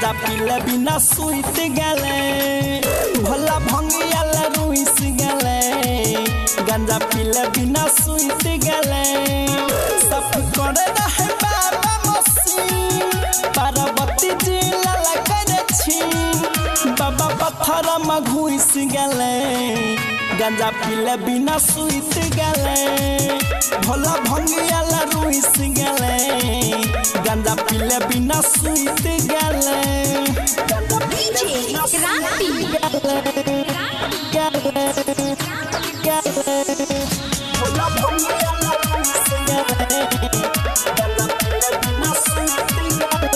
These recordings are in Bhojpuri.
गांजा पीले बिना सुइत गले भोला भंगिया रुइस गले गांजा पीले बिना सुइत गले सब करे रहे बाबा मसीन पार्वती जी लाला करे छी बाबा पत्थर में घुस गले गांजा पीले बिना सुइत गले भोला भंगिया रुइस गले गांजा पीले बिना सुइत गले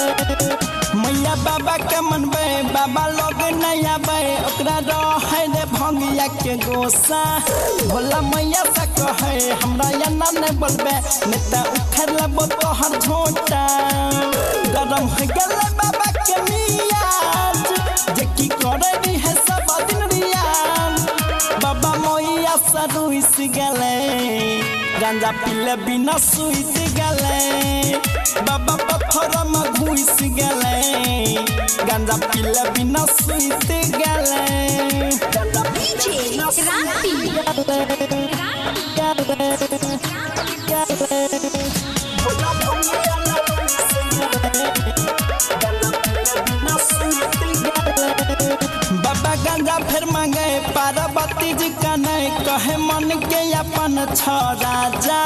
मैया बाबा के मनबे बाबा लोग नहीं आबे ओकरा रहे रे भंगिया के गोसा भोला मैया से कहे हमरा या नाम नहीं बोलबे नेता उखड़ लेबो तोहर झोटा गरम हो गेले बाबा के मियाज जे की करे दी है सब दिन रियान बाबा मैया से रुइस गले गांजा पीले बिना सुइत गले बाबा पत्थर में घुस गले गांजा पीले बिना सुइत गले बाबा गांजा फिर मांगे पार्वती जी का नहीं कहे मन के अपन छो राजा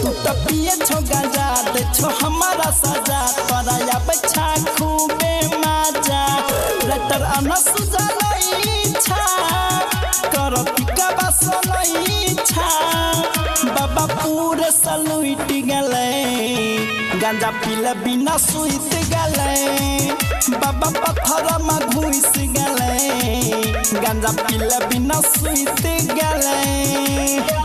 तू तो पिए छो गांजा दे छो हमारा सजा तोरा या बच्चा खूबे माजा लेटर अनस जलई छा करो टिका बस नहीं छा बाबा पूरे सलुट गले गांजा पीले बिना सुइत गले बाबा पत्थर में घुस गले गांजा पीले बिना सुइत गले।